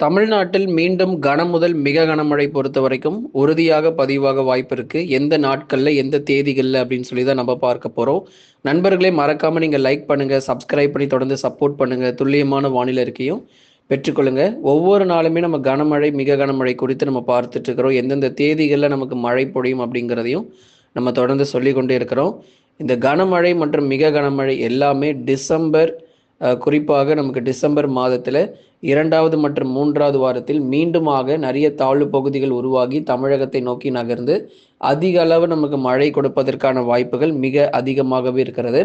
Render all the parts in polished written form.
தமிழ்நாட்டில் மீண்டும் கனம் முதல் மிக கனமழை பொறுத்தவரைக்கும் உறுதியாக பதிவாக வாய்ப்பு இருக்கு. எந்த நாட்கள்ல, எந்த தேதிகள்ல அப்படின்னு சொல்லி தான் நம்ம பார்க்க போறோம். நண்பர்களே மறக்காம நீங்க லைக் பண்ணுங்க, சப்ஸ்கிரைப் பண்ணி தொடர்ந்து சப்போர்ட் பண்ணுங்க. துல்லியமான வானிலை அறிக்கையும் பெற்றுக்கொள்ளுங்க. ஒவ்வொரு நாளுமே நம்ம கனமழை, மிக கனமழை குறித்து நம்ம பார்த்துட்டு இருக்கிறோம். எந்தெந்த தேதிகள்ல நமக்கு மழை பொழியும் அப்படிங்கிறதையும் நம்ம தொடர்ந்து சொல்லிக் கொண்டே இருக்கிறோம். இந்த கனமழை மற்றும் மிக கனமழை எல்லாமே டிசம்பர் குறிப்பாக நமக்கு டிசம்பர் மாதத்துல 2வது மற்றும் 3வது வாரத்தில் மீண்டுமாக நிறைய தாழ்வு பகுதிகள் உருவாகி தமிழகத்தை நோக்கி நகர்ந்து அதிக அளவு நமக்கு மழை கொடுப்பதற்கான வாய்ப்புகள் மிக அதிகமாகவே இருக்கிறது.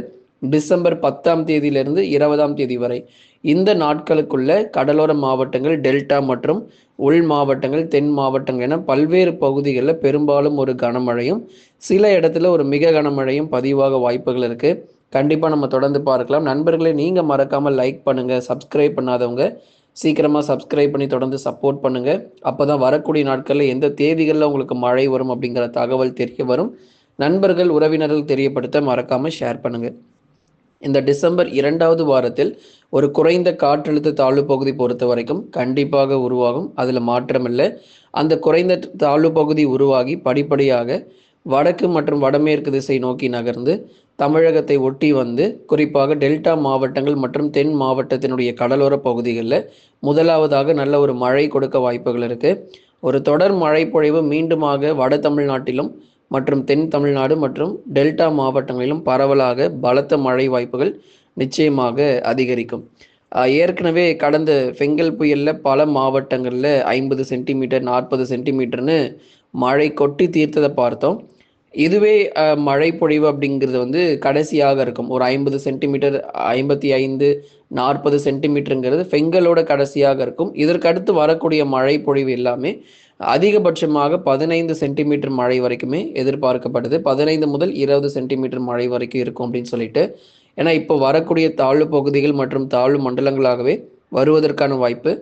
டிசம்பர் 10ஆம் தேதியிலிருந்து 20ஆம் தேதி வரை இந்த நாட்களுக்குள்ள கடலோர மாவட்டங்கள், டெல்டா மற்றும் உள் மாவட்டங்கள், தென் மாவட்டங்கள் என பல்வேறு பகுதிகளில் பெரும்பாலும் ஒரு கனமழையும் சில இடத்துல ஒரு மிக கனமழையும் பதிவாக வாய்ப்புகள் இருக்கு. கண்டிப்பா நம்ம தொடர்ந்து பார்க்கலாம். நண்பர்களே, நீங்க மறக்காம லைக் பண்ணுங்க, சப்ஸ்கிரைப் பண்ணாதவங்க சீக்கிரமா சப்ஸ்கிரைப் பண்ணி தொடர்ந்து சப்போர்ட் பண்ணுங்க. அப்பதான் வரக்கூடிய நாட்கள்ல எந்த தேதிகள்ல உங்களுக்கு மழை வரும் அப்படிங்கிற தகவல் தெரிய வரும். நண்பர்கள், உறவினர்கள் தெரியப்படுத்த மறக்காம ஷேர் பண்ணுங்க. இந்த டிசம்பர் 2வது வாரத்தில் ஒரு குறைந்த காற்றழுத்த தாழ்வு பகுதி பொறுத்த வரைக்கும் கண்டிப்பாக உருவாகும். அதுல மாற்றமில்லை. அந்த குறைந்த தாழ்வு பகுதி உருவாகி படிப்படியாக வடக்கு மற்றும் வடமேற்கு திசை நோக்கி நகர்ந்து தமிழகத்தை ஒட்டி வந்து குறிப்பாக டெல்டா மாவட்டங்கள் மற்றும் தென் மாவட்டத்தினுடைய கடலோர பகுதிகளில் முதலாவதாக நல்ல ஒரு மழை கொடுக்க வாய்ப்புகள் இருக்கு. ஒரு தொடர் மழை பொழிவு மீண்டுமாக வட தமிழ்நாட்டிலும் மற்றும் தென் தமிழ்நாடு மற்றும் டெல்டா மாவட்டங்களிலும் பரவலாக பலத்த மழை வாய்ப்புகள் நிச்சயமாக அதிகரிக்கும். ஏற்கனவே கடந்த பெங்கல் புயல்ல பல மாவட்டங்களில் 50 சென்டிமீட்டர் 40 சென்டிமீட்டர்னு மழை கொட்டி தீர்த்ததை பார்த்தோம். இதுவே மழை பொழிவு அப்படிங்கிறது வந்து கடைசியாக இருக்கும். ஒரு 50 சென்டிமீட்டர் 55 40 சென்டிமீட்டருங்கிறது பெங்கலோட கடைசியாக இருக்கும். இதற்கு அடுத்து வரக்கூடிய மழை பொழிவு எல்லாமே அதிகபட்சமாக 15 சென்டிமீட்டர் மழை வரைக்குமே எதிர்பார்க்கப்படுது. 15 முதல் 20 சென்டிமீட்டர் மழை வரைக்கும் இருக்கும் அப்படின்னு சொல்லிட்டு. ஏன்னா இப்போ வரக்கூடிய தாழ்வு பகுதிகள் மற்றும் தாழ்வு மண்டலங்களாகவே வருவதற்கான வாய்ப்பு.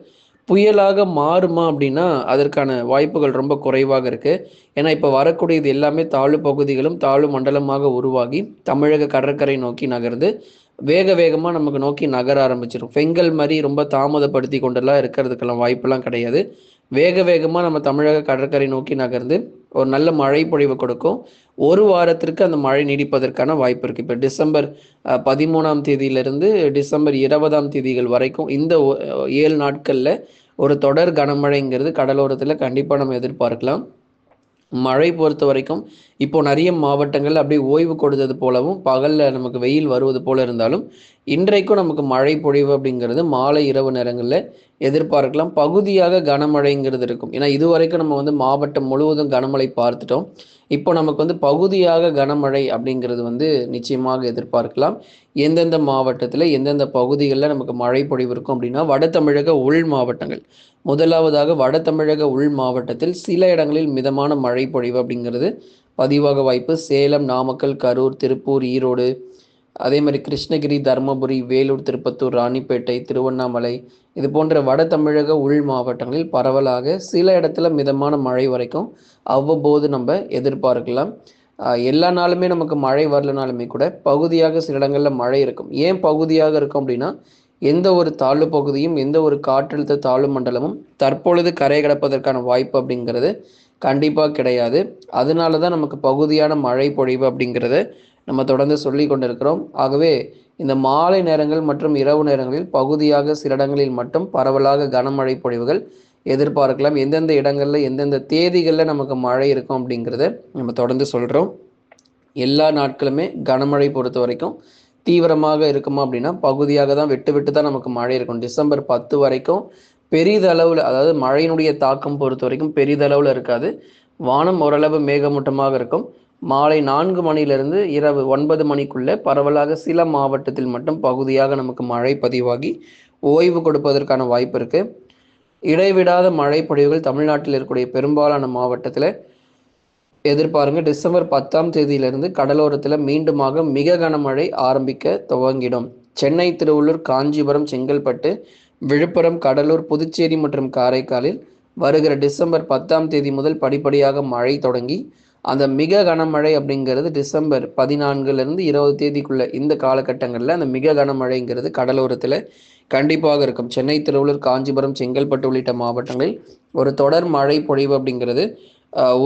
புயலாக மாறுமா அப்படின்னா அதற்கான வாய்ப்புகள் ரொம்ப குறைவாக இருக்கு. ஏன்னா இப்போ வரக்கூடியது எல்லாமே தாழ்வு பகுதிகளும் தாழ்வு மண்டலமாக உருவாகி தமிழக கடற்கரை நோக்கி நகர்ந்து வேக வேகமாக நமக்கு நோக்கி நகர ஆரம்பிச்சிடும். பெங்கல் மாதிரி ரொம்ப தாமதப்படுத்தி கொண்டெல்லாம் இருக்கிறதுக்கெல்லாம் வாய்ப்பெல்லாம் கிடையாது. வேக வேகமாக நம்ம தமிழக கடற்கரை நோக்கி நகர்ந்து ஒரு நல்ல மழை பொழிவு கொடுக்கும். ஒரு வாரத்திற்கு அந்த மழை நீடிப்பதற்கான வாய்ப்பு இருக்கு. இப்போ டிசம்பர் 13ஆம் தேதியிலிருந்து டிசம்பர் 20ஆம் தேதிகள் வரைக்கும் இந்த 7 நாட்கள்ல ஒரு தொடர் கனமழைங்கிறது கடலோரத்தில் கண்டிப்பாக நம்ம எதிர்பார்க்கலாம். மழை பொறுத்த வரைக்கும் இப்போ நிறைய மாவட்டங்கள் அப்படியே ஓய்வு கொடுத்தது போலவும் பகல்ல நமக்கு வெயில் வருவது போல இருந்தாலும் இன்றைக்கும் நமக்கு மழை பொழிவு அப்படிங்கிறது மாலை இரவு நேரங்களில் எதிர்பார்க்கலாம். பகுதியாக கனமழைங்கிறது இருக்கும். ஏன்னா இதுவரைக்கும் நம்ம வந்து மாவட்டம் முழுவதும் கனமழை பார்த்துட்டோம். இப்போ நமக்கு வந்து பகுதியாக கனமழை அப்படிங்கிறது வந்து நிச்சயமாக எதிர்பார்க்கலாம். எந்தெந்த மாவட்டத்தில் எந்தெந்த பகுதிகளில் நமக்கு மழை பொழிவு இருக்கும் அப்படின்னா வட தமிழக உள் மாவட்டங்கள். முதலாவதாக வட தமிழக உள் மாவட்டத்தில் சில இடங்களில் மிதமான மழை பொழிவு அப்படிங்கிறது பதிவாக வாய்ப்பு. சேலம், நாமக்கல், கரூர், திருப்பூர், ஈரோடு, அதே மாதிரி கிருஷ்ணகிரி, தருமபுரி, வேலூர், திருப்பத்தூர், ராணிப்பேட்டை, திருவண்ணாமலை இது போன்ற வட தமிழக உள் மாவட்டங்களில் பரவலாக சில இடத்துல மிதமான மழை வரைக்கும் அவ்வப்போது நம்ம எதிர்பார்க்கலாம். எல்லா நாளுமே நமக்கு மழை வரலனாலுமே கூட பகுதியாக சில இடங்களில் மழை இருக்கும். ஏன் பகுதியாக இருக்கும் அப்படின்னா எந்த ஒரு தாழ்வு பகுதியும் எந்த ஒரு காற்றழுத்த தாழ்வு மண்டலமும் தற்பொழுது கரை கடப்பதற்கான வாய்ப்பு அப்படிங்கிறது கண்டிப்பாக கிடையாது. அதனால தான் நமக்கு பகுதியான மழை பொழிவு அப்படிங்கிறத நம்ம தொடர்ந்து சொல்லி கொண்டிருக்கிறோம். ஆகவே இந்த மாலை நேரங்கள் மற்றும் இரவு நேரங்களில் பகுதியாக சில இடங்களில் மட்டும் பரவலாக கனமழை பொழிவுகள் எதிர்பார்க்கலாம். எந்தெந்த இடங்கள்ல எந்தெந்த தேதிகளில் நமக்கு மழை இருக்கும் அப்படிங்கிறத நம்ம தொடர்ந்து சொல்கிறோம். எல்லா நாட்களுமே கனமழை பொறுத்த வரைக்கும் தீவிரமாக இருக்குமா அப்படின்னா பகுதியாக தான் விட்டு விட்டு தான் நமக்கு மழை இருக்கும். டிசம்பர் 10 வரைக்கும் பெரிதளவில், அதாவது மழையினுடைய தாக்கம் பொறுத்த வரைக்கும் பெரிதளவில் இருக்காது. வானம் ஓரளவு மேகமூட்டமாக இருக்கும். மாலை 4 மணிலிருந்து இரவு 9 மணிக்குள்ள பரவலாக சில மாவட்டத்தில் மட்டும் பகுதியாக நமக்கு மழை பதிவாகி ஓய்வு கொடுப்பதற்கான வாய்ப்பு இருக்கு. இடைவிடாத மழை பொழிவுகள் தமிழ்நாட்டில் இருக்கக்கூடிய பெரும்பாலான மாவட்டத்தில் எதிர்பாருங்க. டிசம்பர் 10ஆம் தேதியிலிருந்து கடலோரத்தில் மீண்டுமாக மிக கனமழை ஆரம்பிக்க துவங்கிடும். சென்னை, திருவள்ளூர், காஞ்சிபுரம், செங்கல்பட்டு, விழுப்புரம், கடலூர், புதுச்சேரி மற்றும் காரைக்காலில் வருகிற டிசம்பர் 10ஆம் தேதி முதல் படிப்படியாக மழை தொடங்கி அந்த மிக கனமழை அப்படிங்கிறது டிசம்பர் 14லிருந்து 20 தேதிக்குள்ள இந்த காலகட்டங்களில் அந்த மிக கனமழைங்கிறது கடலோரத்தில் கண்டிப்பாக இருக்கும். சென்னை, திருவள்ளூர், காஞ்சிபுரம், செங்கல்பட்டு உள்ளிட்ட மாவட்டங்களில் ஒரு தொடர் மழை பொழிவு அப்படிங்கிறது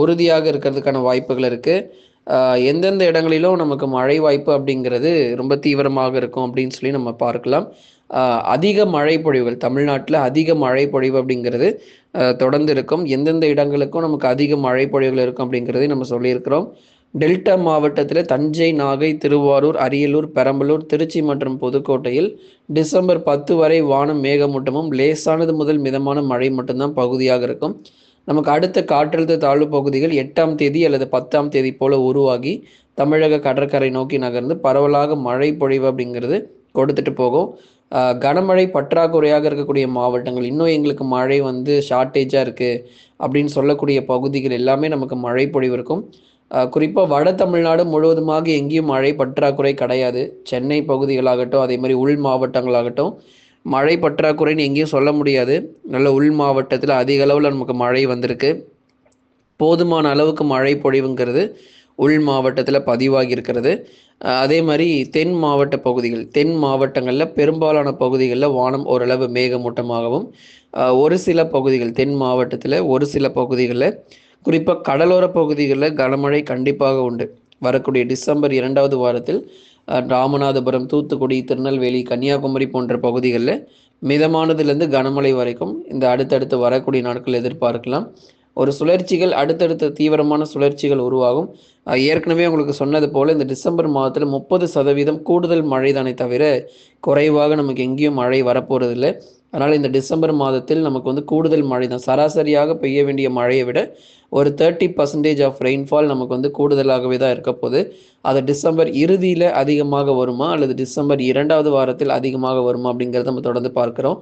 உறுதியாக இருக்கிறதுக்கான வாய்ப்புகள் இருக்கு. எந்தெந்த இடங்களிலும் நமக்கு மழை வாய்ப்பு அப்படிங்கிறது ரொம்ப தீவிரமாக இருக்கும் அப்படின்னு சொல்லி நம்ம பார்க்கலாம். அதிக மழை பொழிவுகள் தமிழ்நாட்டில் அதிக மழை பொழிவு அப்படிங்கிறது தொடர்ந்து இருக்கும். எந்தெந்த இடங்களுக்கும் நமக்கு அதிக மழை பொழிவுகள் இருக்கும் அப்படிங்கிறதை நம்ம சொல்லியிருக்கிறோம். டெல்டா மாவட்டத்தில் தஞ்சை, நாகை, திருவாரூர், அரியலூர், பெரம்பலூர், திருச்சி மற்றும் புதுக்கோட்டையில் டிசம்பர் 10 வரை வானம் மேகமூட்டமும் லேசானது முதல் மிதமான மழை மட்டும்தான் பகுதியாக இருக்கும். நமக்கு அடுத்த காற்றழுத்த தாழ்வு பகுதிகள் 8ஆம் தேதி அல்லது 10ஆம் தேதி போல உருவாகி தமிழக கடற்கரை நோக்கி நகர்ந்து பரவலாக மழை பொழிவு அப்படிங்கிறது கொடுத்துட்டு போகும். கனமழை பற்றாக்குறையாக இருக்கக்கூடிய மாவட்டங்கள், இன்னும் எங்களுக்கு மழை வந்து ஷார்ட்டேஜாக இருக்குது அப்படின்னு சொல்லக்கூடிய பகுதிகள் எல்லாமே நமக்கு மழை பொழிவு இருக்கும். குறிப்பாக வட தமிழ்நாடு முழுவதுமாக எங்கேயும் மழை பற்றாக்குறை கிடையாது. சென்னை பகுதிகளாகட்டும், அதே மாதிரி உள் மாவட்டங்களாகட்டும், மழை பற்றாக்குறைன்னு எங்கேயும் சொல்ல முடியாது. நல்ல உள் மாவட்டத்தில் அதிக அளவில் நமக்கு மழை வந்திருக்கு. போதுமான அளவுக்கு மழை பொழிவுங்கிறது உள் மாவட்டத்தில் பதிவாகி இருக்கிறது. அதே மாதிரி தென் மாவட்ட பகுதிகள், தென் மாவட்டங்களில் பெரும்பாலான பகுதிகளில் வானம் ஓரளவு மேகமூட்டமாகவும், ஒரு சில பகுதிகள் தென் மாவட்டத்தில் ஒரு சில பகுதிகளில் குறிப்பாக கடலோர பகுதிகளில் கனமழை கண்டிப்பாக உண்டு. வரக்கூடிய டிசம்பர் 2வது வாரத்தில் ராமநாதபுரம், தூத்துக்குடி, திருநெல்வேலி, கன்னியாகுமரி போன்ற பகுதிகளில் மிதமானதுலேருந்து கனமழை வரைக்கும் இந்த அடுத்தடுத்து வரக்கூடிய நாட்கள் எதிர்பார்க்கலாம். ஒரு சுழற்சிகள் அடுத்தடுத்த தீவிரமான சுழற்சிகள் உருவாகும். ஏற்கனவே உங்களுக்கு சொன்னது போல் இந்த டிசம்பர் மாதத்தில் 30% கூடுதல் மழை தானே தவிர குறைவாக நமக்கு எங்கேயும் மழை வரப்போறதில்லை. அதனால் இந்த டிசம்பர் மாதத்தில் நமக்கு வந்து கூடுதல் மழை தான். சராசரியாக பெய்ய வேண்டிய மழையை விட ஒரு 30% ஆஃப் ரெயின்ஃபால் நமக்கு வந்து கூடுதலாகவே தான் இருக்க போகுது. அது டிசம்பர் இறுதியில் அதிகமாக வருமா அல்லது டிசம்பர் 2வது வாரத்தில் அதிகமாக வருமா அப்படிங்கிறத நம்ம தொடர்ந்து பார்க்குறோம்.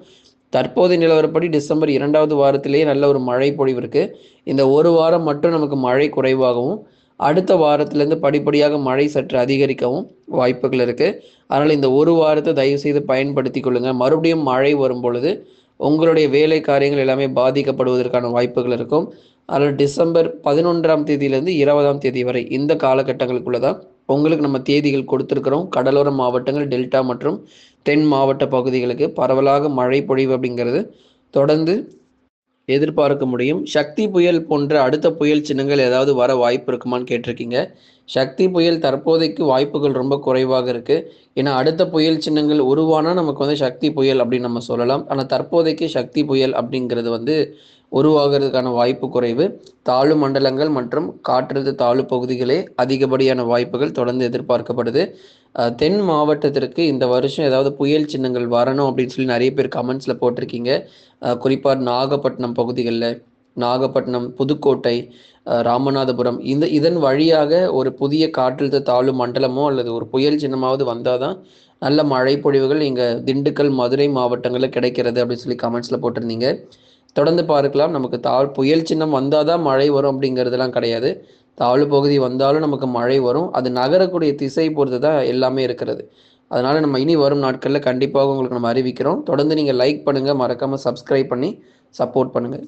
தற்போதைய நிலவரப்படி டிசம்பர் 2வது வாரத்திலேயே நல்ல ஒரு மழை பொழிவு இருக்குது. இந்த ஒரு வாரம் மட்டும் நமக்கு மழை குறைவாகவும், அடுத்த வாரத்திலேருந்து படிப்படியாக மழை சற்று அதிகரிக்கவும் வாய்ப்புகள் இருக்குது. அதனால் இந்த ஒரு வாரத்தை தயவு செய்து பயன்படுத்தி கொள்ளுங்கள். மறுபடியும் மழை வரும் பொழுது உங்களுடைய வேலை காரியங்கள் எல்லாமே பாதிக்கப்படுவதற்கான வாய்ப்புகள் இருக்கும். அதனால் டிசம்பர் 11ஆம் தேதியிலேருந்து 20ஆம் தேதி வரை இந்த காலகட்டங்களுக்குள்ள தான் உங்களுக்கு நம்ம தேதிகள் கொடுத்துருக்குறோம். கடலோர மாவட்டங்கள், டெல்டா மற்றும் தென் மாவட்ட பகுதிகளுக்கு பரவலாக மழை பொழிவு அப்படிங்கிறது தொடர்ந்து எதிர்பார்க்க முடியும். சக்தி புயல் போன்ற அடுத்த புயல் சின்னங்கள் ஏதாவது வர வாய்ப்பு இருக்குமான்னு கேட்டிருக்கீங்க. சக்தி புயல் தற்போதைக்கு வாய்ப்புகள் ரொம்ப குறைவாக இருக்குது. ஏன்னா அடுத்த புயல் சின்னங்கள் உருவானால் நமக்கு வந்து சக்தி புயல் அப்படின்னு நம்ம சொல்லலாம். ஆனால் தற்போதைக்கு சக்தி புயல் அப்படிங்கிறது வந்து உருவாகிறதுக்கான வாய்ப்பு குறைவு. தாழ்வு மண்டலங்கள் மற்றும் காற்றழுத்த தாழ்வு பகுதிகளே அதிகப்படியான வாய்ப்புகள் தொடர்ந்து எதிர்பார்க்கப்படுது. தென் மாவட்டத்திற்கு இந்த வருஷம் ஏதாவது புயல் சின்னங்கள் வரணும் அப்படின்னு சொல்லி நிறைய பேர் கமெண்ட்ஸில் போட்டிருக்கீங்க. குறிப்பாக நாகப்பட்டினம் பகுதிகளில், நாகப்பட்டினம், புதுக்கோட்டை, ராமநாதபுரம் இதன் வழியாக ஒரு புதிய காற்றழுத்த தாழ்வு மண்டலமோ அல்லது ஒரு புயல் சின்னமாவது வந்தால் தான் நல்ல மழை பொழிவுகள் இங்கே திண்டுக்கல், மதுரை மாவட்டங்களில் கிடைக்கிறது அப்படின்னு சொல்லி கமெண்ட்ஸில் போட்டிருந்தீங்க. தொடர்ந்து பார்க்கலாம். நமக்கு புயல் சின்னம் வந்தால் தான் மழை வரும் அப்படிங்கிறதுலாம் கிடையாது. தாழ்வு பகுதி வந்தாலும் நமக்கு மழை வரும். அது நகரக்கூடிய திசை பொறுத்து தான் எல்லாமே இருக்கிறது. அதனால் நம்ம இனி வரும் நாட்களில் கண்டிப்பாக உங்களுக்கு நம்ம அறிவிக்கிறோம். தொடர்ந்து நீங்கள் லைக் பண்ணுங்கள், மறக்காமல் சப்ஸ்கிரைப் பண்ணி சப்போர்ட் பண்ணுங்கள்.